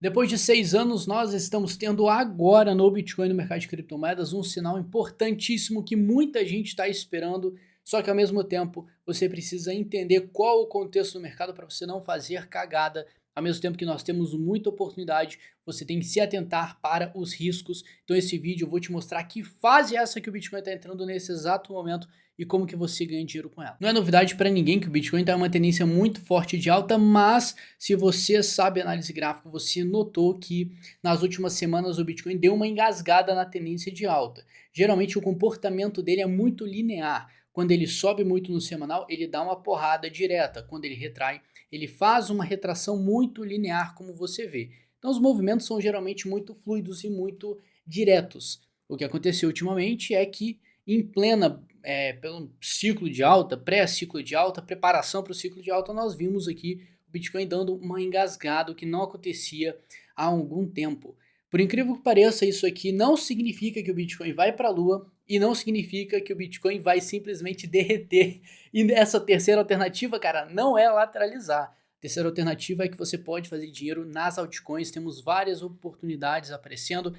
Depois de 6 anos, nós estamos tendo agora no Bitcoin, no mercado de criptomoedas, um sinal importantíssimo que muita gente está esperando, só que ao mesmo tempo você precisa entender qual o contexto do mercado para você não fazer cagada. Ao mesmo tempo que nós temos muita oportunidade, você tem que se atentar para os riscos. Então esse vídeo eu vou te mostrar que fase é essa que o Bitcoin está entrando nesse exato momento e como que você ganha dinheiro com ela. Não é novidade para ninguém que o Bitcoin está em uma tendência muito forte de alta, mas se você sabe análise gráfica, você notou que nas últimas semanas o Bitcoin deu uma engasgada na tendência de alta. Geralmente o comportamento dele é muito linear. Quando ele sobe muito no semanal, ele dá uma porrada direta. Quando ele retrai, ele faz uma retração muito linear, como você vê. Então os movimentos são geralmente muito fluidos e muito diretos. O que aconteceu ultimamente é que em plena pelo ciclo de alta, pré-ciclo de alta, preparação para o ciclo de alta, nós vimos aqui o Bitcoin dando uma engasgada, o que não acontecia há algum tempo. Por incrível que pareça, isso aqui não significa que o Bitcoin vai para a lua e não significa que o Bitcoin vai simplesmente derreter. E essa terceira alternativa, cara, não é lateralizar. A terceira alternativa é que você pode fazer dinheiro nas altcoins, temos várias oportunidades aparecendo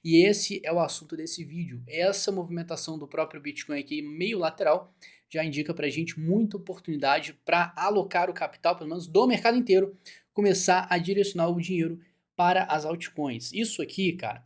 e esse é o assunto desse vídeo. Essa movimentação do próprio Bitcoin aqui, meio lateral, já indica pra gente muita oportunidade para alocar o capital, pelo menos do mercado inteiro, começar a direcionar o dinheiro para as altcoins. Isso aqui, cara,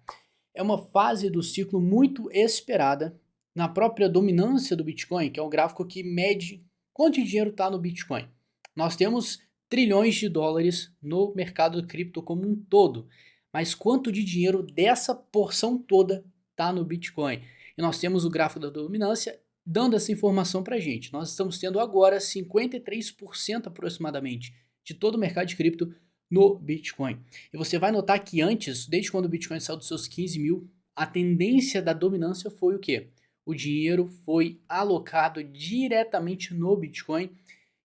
é uma fase do ciclo muito esperada na própria dominância do Bitcoin, que é um gráfico que mede quanto de dinheiro está no Bitcoin. Nós temos trilhões de dólares no mercado cripto como um todo, mas quanto de dinheiro dessa porção toda está no Bitcoin? E nós temos o gráfico da dominância dando essa informação para a gente. Nós estamos tendo agora 53% aproximadamente de todo o mercado de cripto no Bitcoin. E você vai notar que antes, desde quando o Bitcoin saiu dos seus 15 mil, a tendência da dominância foi o quê? O dinheiro foi alocado diretamente no Bitcoin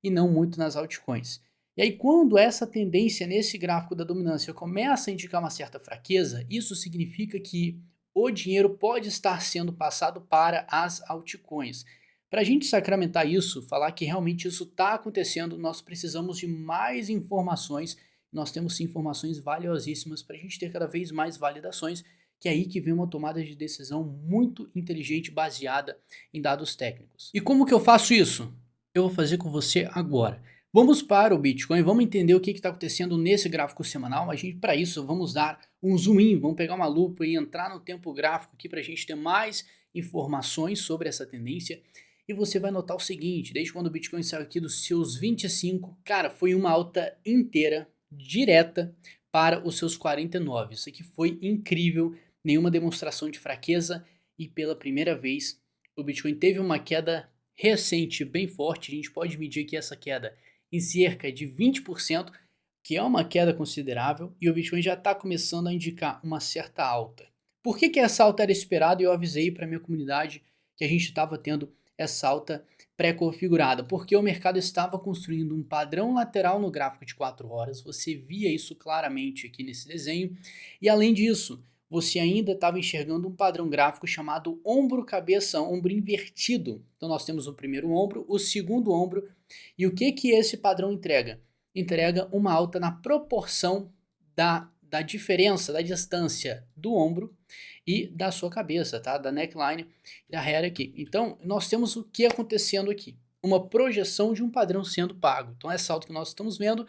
e não muito nas altcoins. E aí, quando essa tendência nesse gráfico da dominância começa a indicar uma certa fraqueza, isso significa que o dinheiro pode estar sendo passado para as altcoins. Para a gente sacramentar isso, falar que realmente isso está acontecendo, nós precisamos de mais informações. Nós temos sim informações valiosíssimas para a gente ter cada vez mais validações, que é aí que vem uma tomada de decisão muito inteligente baseada em dados técnicos. E como que eu faço isso? Eu vou fazer com você agora. Vamos para o Bitcoin, vamos entender o que está acontecendo nesse gráfico semanal. A gente, para isso, vamos dar um zoom in, vamos pegar uma lupa e entrar no tempo gráfico aqui para a gente ter mais informações sobre essa tendência. E você vai notar o seguinte, desde quando o Bitcoin saiu aqui dos seus 25, cara, foi uma alta inteira, direta, para os seus 49. Isso aqui foi incrível, nenhuma demonstração de fraqueza e pela primeira vez o Bitcoin teve uma queda recente bem forte. A gente pode medir aqui essa queda em cerca de 20%, que é uma queda considerável, e o Bitcoin já está começando a indicar uma certa alta. Por que essa alta era esperada? E eu avisei para a minha comunidade que a gente estava tendo essa alta pré-configurada, porque o mercado estava construindo um padrão lateral no gráfico de 4 horas, você via isso claramente aqui nesse desenho, e além disso, você ainda estava enxergando um padrão gráfico chamado ombro-cabeça, ombro invertido. Então nós temos o primeiro ombro, o segundo ombro, e o que esse padrão entrega? Entrega uma alta na proporção da diferença, da distância do ombro e da sua cabeça, tá? Da neckline e da hair aqui. Então, nós temos o que acontecendo aqui? Uma projeção de um padrão sendo pago. Então, essa alta que nós estamos vendo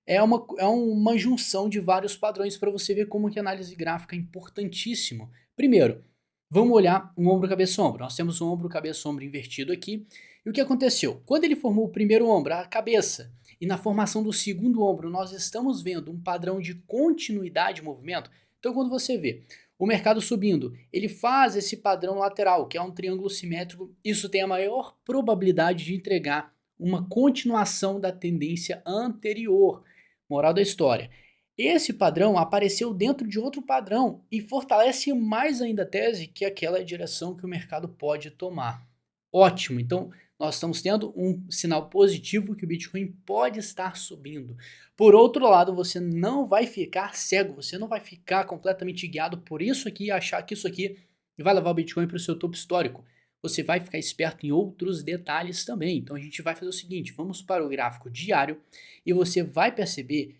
é uma junção de vários padrões para você ver como que a análise gráfica é importantíssimo. Primeiro, vamos olhar um ombro, cabeça, ombro. Nós temos um ombro, cabeça, ombro invertido aqui. E o que aconteceu? Quando ele formou o primeiro ombro, a cabeça, e na formação do segundo ombro, nós estamos vendo um padrão de continuidade de movimento. Então, quando você vê o mercado subindo, ele faz esse padrão lateral, que é um triângulo simétrico. Isso tem a maior probabilidade de entregar uma continuação da tendência anterior. Moral da história. Esse padrão apareceu dentro de outro padrão e fortalece mais ainda a tese que aquela é a direção que o mercado pode tomar. Ótimo, então nós estamos tendo um sinal positivo que o Bitcoin pode estar subindo. Por outro lado, você não vai ficar cego, você não vai ficar completamente guiado por isso aqui e achar que isso aqui vai levar o Bitcoin para o seu topo histórico. Você vai ficar esperto em outros detalhes também. Então a gente vai fazer o seguinte, vamos para o gráfico diário e você vai perceber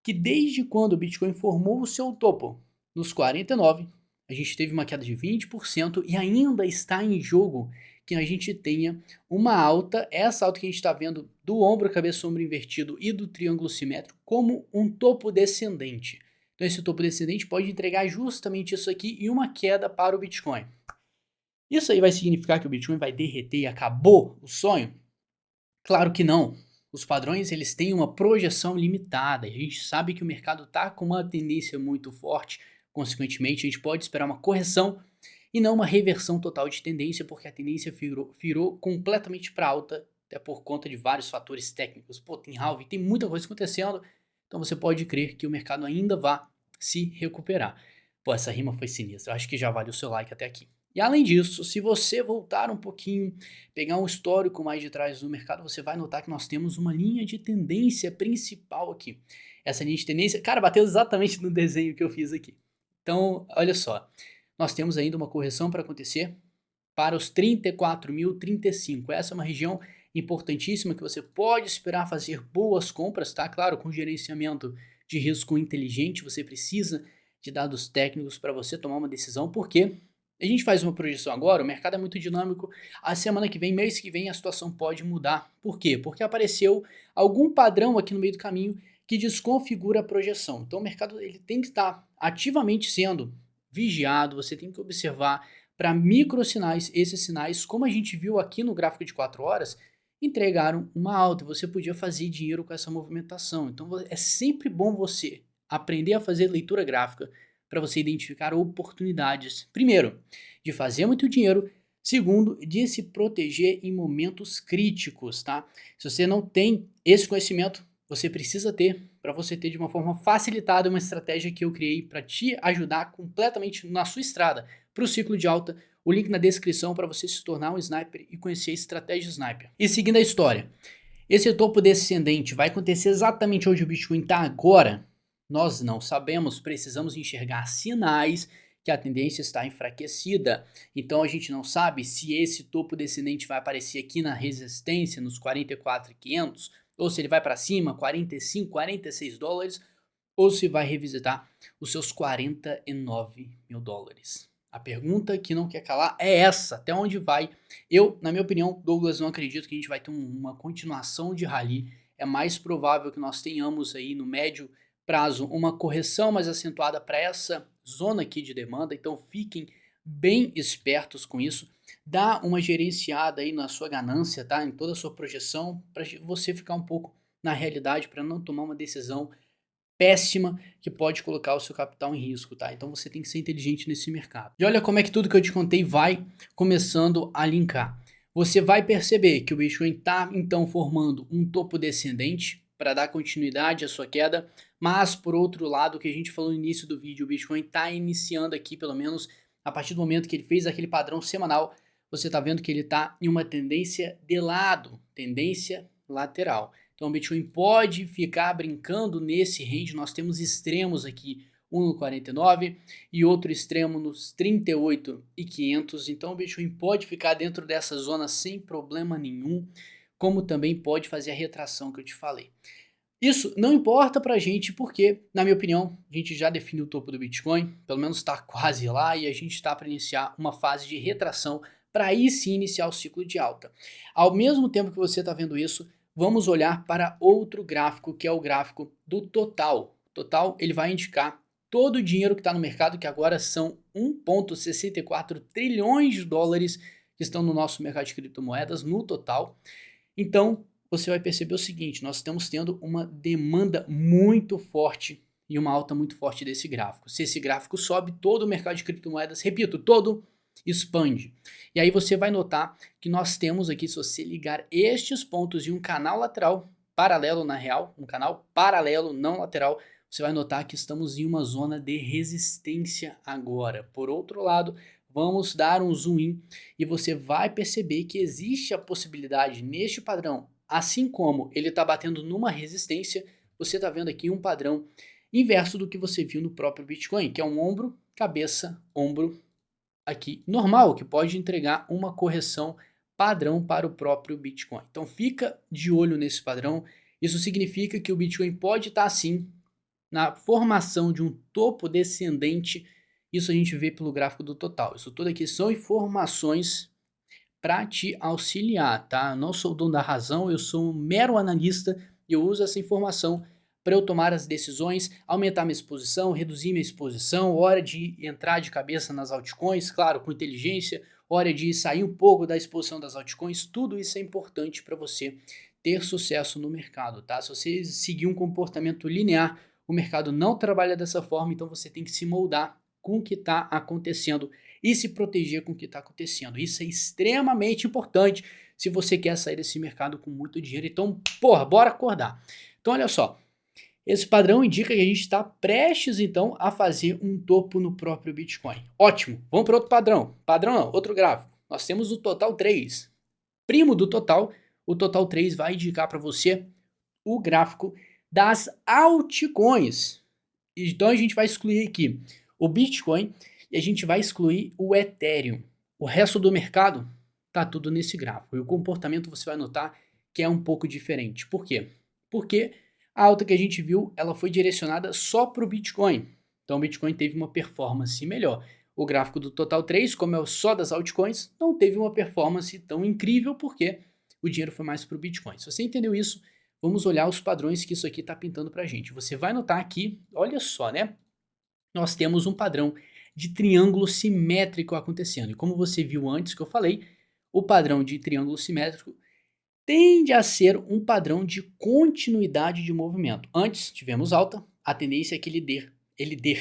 que desde quando o Bitcoin formou o seu topo nos 49, a gente teve uma queda de 20% e ainda está em jogo que a gente tenha uma alta, essa alta que a gente está vendo do ombro, cabeça, ombro invertido e do triângulo simétrico como um topo descendente. Então esse topo descendente pode entregar justamente isso aqui e uma queda para o Bitcoin. Isso aí vai significar que o Bitcoin vai derreter e acabou o sonho? Claro que não. Os padrões eles têm uma projeção limitada e a gente sabe que o mercado está com uma tendência muito forte, consequentemente a gente pode esperar uma correção e não uma reversão total de tendência, porque a tendência virou completamente para alta, até por conta de vários fatores técnicos. Pô, tem halving, tem muita coisa acontecendo, então você pode crer que o mercado ainda vai se recuperar. Pô, essa rima foi sinistra, eu acho que já vale o seu like até aqui. E além disso, se você voltar um pouquinho, pegar um histórico mais de trás do mercado, você vai notar que nós temos uma linha de tendência principal aqui. Essa linha de tendência, cara, bateu exatamente no desenho que eu fiz aqui. Então, olha só, nós temos ainda uma correção para acontecer para os 34.035. Essa é uma região importantíssima que você pode esperar fazer boas compras, tá? Claro, com gerenciamento de risco inteligente, você precisa de dados técnicos para você tomar uma decisão, porque a gente faz uma projeção agora, o mercado é muito dinâmico, a semana que vem, mês que vem, a situação pode mudar. Por quê? Porque apareceu algum padrão aqui no meio do caminho que desconfigura a projeção. Então o mercado ele tem que estar ativamente sendo vigiado, você tem que observar para microsinais, esses sinais, como a gente viu aqui no gráfico de 4 horas, entregaram uma alta, você podia fazer dinheiro com essa movimentação. Então é sempre bom você aprender a fazer leitura gráfica, para você identificar oportunidades. Primeiro, de fazer muito dinheiro. Segundo, de se proteger em momentos críticos, tá? Se você não tem esse conhecimento, você precisa ter para você ter de uma forma facilitada uma estratégia que eu criei para te ajudar completamente na sua estrada para o ciclo de alta. O link na descrição para você se tornar um sniper e conhecer a estratégia sniper. E seguindo a história, esse topo descendente vai acontecer exatamente onde o Bitcoin está agora? Nós não sabemos, precisamos enxergar sinais que a tendência está enfraquecida. Então a gente não sabe se esse topo descendente vai aparecer aqui na resistência, nos 44.500, ou se ele vai para cima, 45, 46 dólares, ou se vai revisitar os seus 49 mil dólares. A pergunta que não quer calar é essa, até onde vai? Eu, na minha opinião, Douglas, não acredito que a gente vai ter uma continuação de rally. É mais provável que nós tenhamos aí no médio prazo uma correção mais acentuada para essa zona aqui de demanda, então fiquem bem espertos com isso. Dá uma gerenciada aí na sua ganância, tá? Em toda a sua projeção, para você ficar um pouco na realidade, para não tomar uma decisão péssima que pode colocar o seu capital em risco, tá? Então você tem que ser inteligente nesse mercado. E olha como é que tudo que eu te contei vai começando a linkar. Você vai perceber que o Bitcoin está então formando um topo descendente para dar continuidade à sua queda, mas por outro lado, o que a gente falou no início do vídeo, o Bitcoin está iniciando aqui, pelo menos a partir do momento que ele fez aquele padrão semanal, você está vendo que ele está em uma tendência de lado, tendência lateral. Então o Bitcoin pode ficar brincando nesse range, nós temos extremos aqui, um no 49 e outro extremo nos 38.500, então o Bitcoin pode ficar dentro dessa zona sem problema nenhum, como também pode fazer a retração que eu te falei. Isso não importa pra gente porque, na minha opinião, a gente já definiu o topo do Bitcoin, pelo menos está quase lá e a gente está para iniciar uma fase de retração para aí sim iniciar o ciclo de alta. Ao mesmo tempo que você está vendo isso, vamos olhar para outro gráfico, que é o gráfico do total. O total ele vai indicar todo o dinheiro que está no mercado, que agora são 1,64 trilhões de dólares que estão no nosso mercado de criptomoedas no total. Então, você vai perceber o seguinte, nós estamos tendo uma demanda muito forte e uma alta muito forte desse gráfico. Se esse gráfico sobe, todo o mercado de criptomoedas, repito, todo expande. E aí você vai notar que nós temos aqui, se você ligar estes pontos em um canal lateral, paralelo na real, um canal paralelo, não lateral, você vai notar que estamos em uma zona de resistência agora. Por outro lado, vamos dar um zoom in e você vai perceber que existe a possibilidade neste padrão, assim como ele está batendo numa resistência, você está vendo aqui um padrão inverso do que você viu no próprio Bitcoin, que é um ombro, cabeça, ombro, aqui normal, que pode entregar uma correção padrão para o próprio Bitcoin. Então fica de olho nesse padrão, isso significa que o Bitcoin pode estar sim na formação de um topo descendente, isso a gente vê pelo gráfico do total. Isso tudo aqui são informações para te auxiliar, tá? Eu não sou o dono da razão, eu sou um mero analista e eu uso essa informação para eu tomar as decisões, aumentar minha exposição, reduzir minha exposição, hora de entrar de cabeça nas altcoins, claro, com inteligência, hora de sair um pouco da exposição das altcoins, tudo isso é importante para você ter sucesso no mercado, tá? Se você seguir um comportamento linear, o mercado não trabalha dessa forma, então você tem que se moldar com o que está acontecendo e se proteger com o que está acontecendo. Isso é extremamente importante se você quer sair desse mercado com muito dinheiro. Então, porra, bora acordar. Então, olha só. Esse padrão indica que a gente está prestes, então, a fazer um topo no próprio Bitcoin. Ótimo. Vamos para outro padrão. Padrão não, outro gráfico. Nós temos o total 3. Primo do total, o total 3 vai indicar para você o gráfico das altcoins. Então, a gente vai excluir aqui o Bitcoin e a gente vai excluir o Ethereum. O resto do mercado tá tudo nesse gráfico. E o comportamento você vai notar que é um pouco diferente. Por quê? Porque a alta que a gente viu, ela foi direcionada só para o Bitcoin. Então o Bitcoin teve uma performance melhor. O gráfico do Total 3, como é só das altcoins, não teve uma performance tão incrível porque o dinheiro foi mais para o Bitcoin. Se você entendeu isso, vamos olhar os padrões que isso aqui está pintando para a gente. Você vai notar aqui, olha só, né? Nós temos um padrão de triângulo simétrico acontecendo. E como você viu antes que eu falei, o padrão de triângulo simétrico tende a ser um padrão de continuidade de movimento. Antes tivemos alta, a tendência é que ele dê,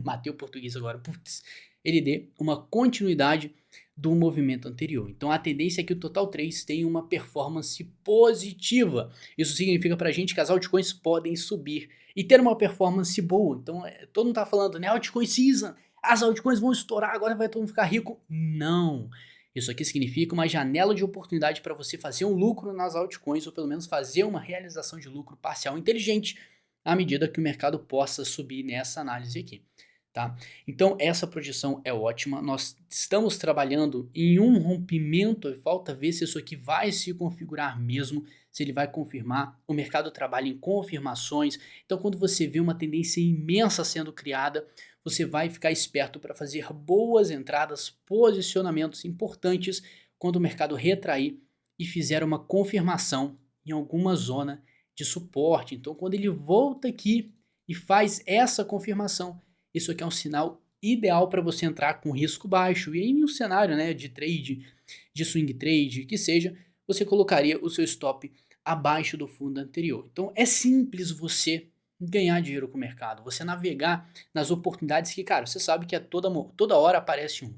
matei o português agora, putz, ele dê uma continuidade do movimento anterior. Então a tendência é que o Total 3 tenha uma performance positiva. Isso significa pra gente que as altcoins podem subir e ter uma performance boa. Então todo mundo tá falando, né, altcoin season, as altcoins vão estourar, agora vai todo mundo ficar rico. Não. Isso aqui significa uma janela de oportunidade para você fazer um lucro nas altcoins, ou pelo menos fazer uma realização de lucro parcial inteligente à medida que o mercado possa subir nessa análise aqui. Tá? Então essa projeção é ótima, nós estamos trabalhando em um rompimento, e falta ver se isso aqui vai se configurar mesmo, se ele vai confirmar, o mercado trabalha em confirmações, então quando você vê uma tendência imensa sendo criada, você vai ficar esperto para fazer boas entradas, posicionamentos importantes quando o mercado retrair e fizer uma confirmação em alguma zona de suporte. Então, quando ele volta aqui e faz essa confirmação, isso aqui é um sinal ideal para você entrar com risco baixo. E aí, em um cenário, né, de trade, de swing trade, que seja, você colocaria o seu stop abaixo do fundo anterior. Então, é simples você ganhar dinheiro com o mercado, você navegar nas oportunidades que, cara, você sabe que toda hora aparece um.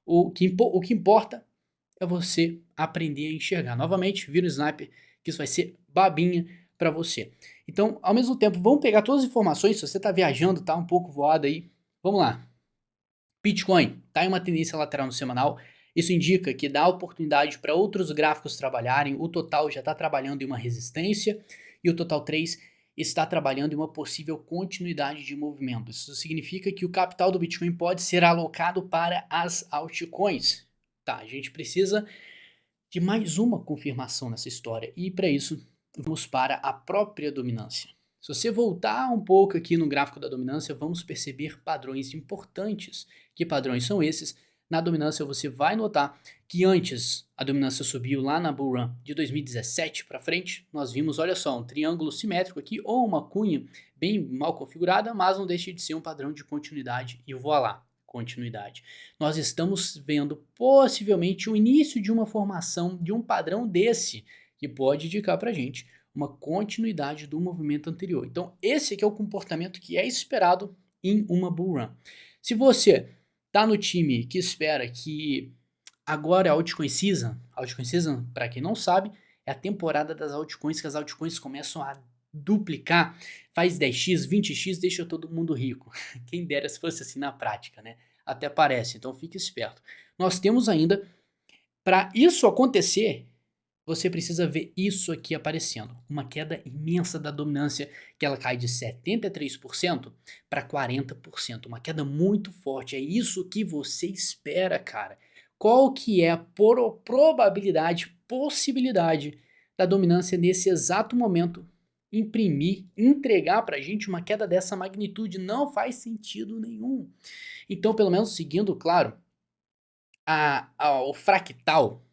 O que importa é você aprender a enxergar. Novamente, vira o sniper, que isso vai ser babinha para você. Então, ao mesmo tempo, vamos pegar todas as informações. Se você está viajando, tá um pouco voado aí, vamos lá. Bitcoin está em uma tendência lateral no semanal. Isso indica que dá oportunidade para outros gráficos trabalharem. O total já está trabalhando em uma resistência e o total 3 está trabalhando em uma possível continuidade de movimento. Isso significa que o capital do Bitcoin pode ser alocado para as altcoins. Tá, a gente precisa de mais uma confirmação nessa história e para isso vamos para a própria dominância. Se você voltar um pouco aqui no gráfico da dominância, vamos perceber padrões importantes. Que padrões são esses? Na dominância você vai notar que antes a dominância subiu lá na Bull Run de 2017 para frente, nós vimos, olha só, um triângulo simétrico aqui ou uma cunha bem mal configurada, mas não deixa de ser um padrão de continuidade e voilá, continuidade. Nós estamos vendo possivelmente o início de uma formação de um padrão desse que pode indicar para a gente uma continuidade do movimento anterior. Então esse aqui é o comportamento que é esperado em uma Bull Run. Se você tá no time que espera que agora é altcoin season, para quem não sabe, é a temporada das altcoins, que as altcoins começam a duplicar, faz 10x, 20x, deixa todo mundo rico. Quem dera se fosse assim na prática, né? Até parece, então fique esperto. Nós temos ainda, para isso acontecer, você precisa ver isso aqui aparecendo. Uma queda imensa da dominância, que ela cai de 73% para 40%. Uma queda muito forte. É isso que você espera, cara. Qual que é a probabilidade, possibilidade da dominância nesse exato momento imprimir, entregar para a gente uma queda dessa magnitude. Não faz sentido nenhum. Então, pelo menos seguindo, claro, o fractal,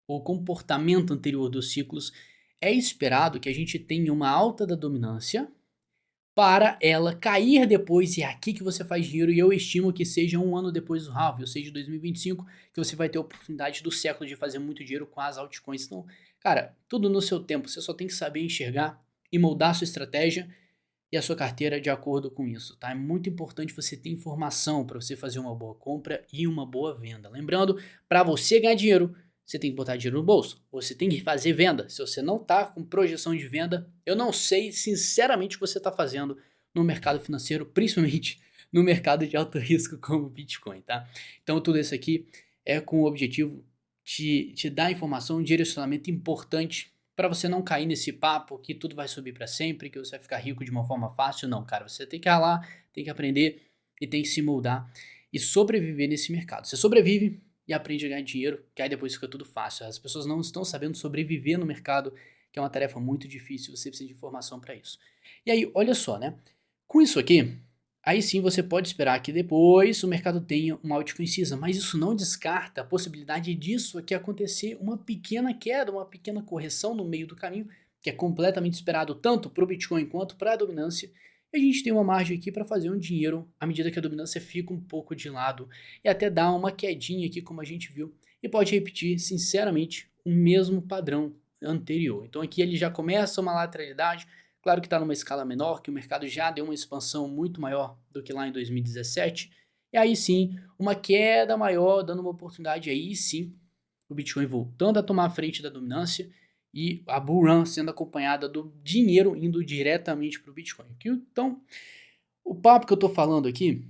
o comportamento anterior dos ciclos, é esperado que a gente tenha uma alta da dominância para ela cair depois, e é aqui que você faz dinheiro, e eu estimo que seja um ano depois do halving, ou seja, 2025, que você vai ter a oportunidade do século de fazer muito dinheiro com as altcoins. Então, cara, tudo no seu tempo, você só tem que saber enxergar e moldar a sua estratégia e a sua carteira de acordo com isso, tá? É muito importante você ter informação para você fazer uma boa compra e uma boa venda. Lembrando, para você ganhar dinheiro, você tem que botar dinheiro no bolso, você tem que fazer venda. Se você não tá com projeção de venda, eu não sei sinceramente o que você está fazendo no mercado financeiro, principalmente no mercado de alto risco como o Bitcoin, tá? Então tudo isso aqui é com o objetivo de te dar informação, um direcionamento importante para você não cair nesse papo que tudo vai subir para sempre, que você vai ficar rico de uma forma fácil. Não, cara, você tem que ralar, tem que aprender e tem que se moldar e sobreviver nesse mercado. Você sobrevive e aprende a ganhar dinheiro, que aí depois fica tudo fácil. As pessoas não estão sabendo sobreviver no mercado, que é uma tarefa muito difícil, você precisa de informação para isso. E aí, olha só, né? Com isso aqui, aí sim você pode esperar que depois o mercado tenha uma altcoin cinza, mas isso não descarta a possibilidade disso aqui acontecer uma pequena queda, uma pequena correção no meio do caminho, que é completamente esperado tanto para o Bitcoin quanto para a dominância. E a gente tem uma margem aqui para fazer um dinheiro à medida que a dominância fica um pouco de lado e até dar uma quedinha aqui, como a gente viu, e pode repetir, sinceramente, o mesmo padrão anterior. Então aqui ele já começa uma lateralidade. Claro que está numa escala menor, que o mercado já deu uma expansão muito maior do que lá em 2017. E aí sim, uma queda maior, dando uma oportunidade aí sim, o Bitcoin voltando a tomar a frente da dominância e a bull run sendo acompanhada do dinheiro indo diretamente para o Bitcoin. Então, o papo que eu estou falando aqui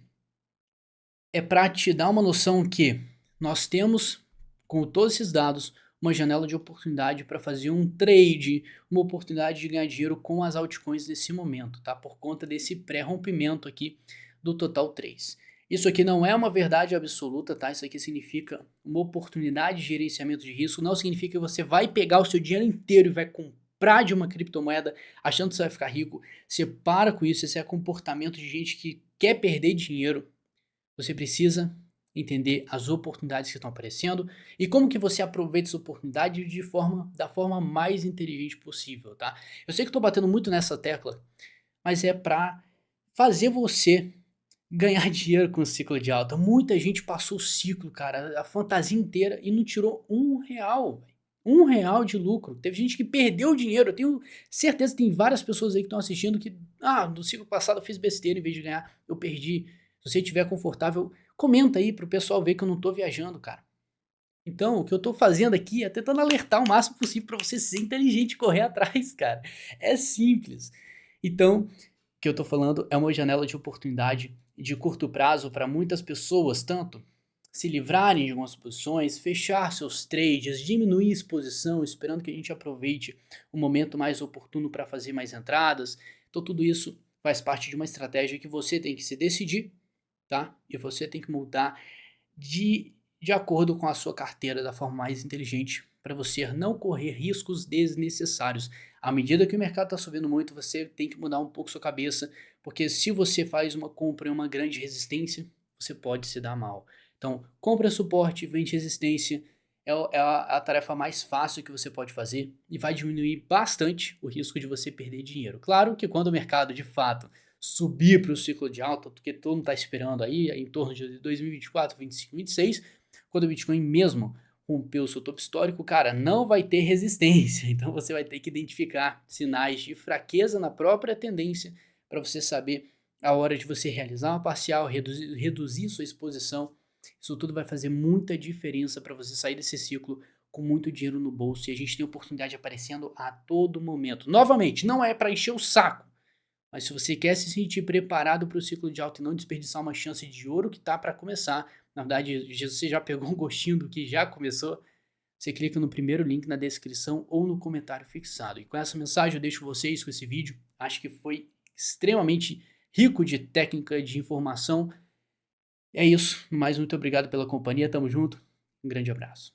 é para te dar uma noção que nós temos, com todos esses dados, uma janela de oportunidade para fazer um trade, uma oportunidade de ganhar dinheiro com as altcoins nesse momento, tá? Por conta desse pré-rompimento aqui do Total 3. Isso aqui não é uma verdade absoluta, tá? Isso aqui significa uma oportunidade de gerenciamento de risco, não significa que você vai pegar o seu dinheiro inteiro e vai comprar de uma criptomoeda achando que você vai ficar rico. Você para com isso, esse é comportamento de gente que quer perder dinheiro. Você precisa entender as oportunidades que estão aparecendo e como que você aproveita essa oportunidade da forma mais inteligente possível, tá? Eu sei que estou batendo muito nessa tecla, mas é para fazer você ganhar dinheiro com o ciclo de alta. Muita gente passou o ciclo, cara, a fantasia inteira e não tirou R$ 1, véio. R$ 1 de lucro. Teve gente que perdeu dinheiro. Eu tenho certeza que tem várias pessoas aí que estão assistindo que, no ciclo passado eu fiz besteira, em vez de ganhar, eu perdi. Se você estiver confortável, comenta aí pro pessoal ver que eu não tô viajando, cara. Então, o que eu tô fazendo aqui é tentando alertar o máximo possível para você ser inteligente e correr atrás, cara. É simples. Então, o que eu tô falando é uma janela de oportunidade de curto prazo para muitas pessoas, tanto se livrarem de algumas posições, fechar seus trades, diminuir a exposição, esperando que a gente aproveite o momento mais oportuno para fazer mais entradas. Então, tudo isso faz parte de uma estratégia que você tem que se decidir, tá? E você tem que mudar de acordo com a sua carteira da forma mais inteligente para você não correr riscos desnecessários. À medida que o mercado está subindo muito, você tem que mudar um pouco sua cabeça, porque se você faz uma compra em uma grande resistência, você pode se dar mal. Então, compra suporte, vende resistência, é a tarefa mais fácil que você pode fazer e vai diminuir bastante o risco de você perder dinheiro. Claro que quando o mercado de fato subir para o ciclo de alta, porque todo mundo está esperando aí, em torno de 2024, 25, 26, quando o Bitcoin mesmo rompeu o seu topo histórico, cara, não vai ter resistência. Então você vai ter que identificar sinais de fraqueza na própria tendência para você saber a hora de você realizar uma parcial, reduzir sua exposição. Isso tudo vai fazer muita diferença para você sair desse ciclo com muito dinheiro no bolso e a gente tem oportunidade aparecendo a todo momento. Novamente, não é para encher o saco, mas se você quer se sentir preparado para o ciclo de alta e não desperdiçar uma chance de ouro que tá para começar, na verdade, você já pegou um gostinho do que já começou, você clica no primeiro link na descrição ou no comentário fixado. E com essa mensagem eu deixo vocês com esse vídeo. Acho que foi extremamente rico de técnica, de informação. É isso. Mais muito obrigado pela companhia. Tamo junto. Um grande abraço.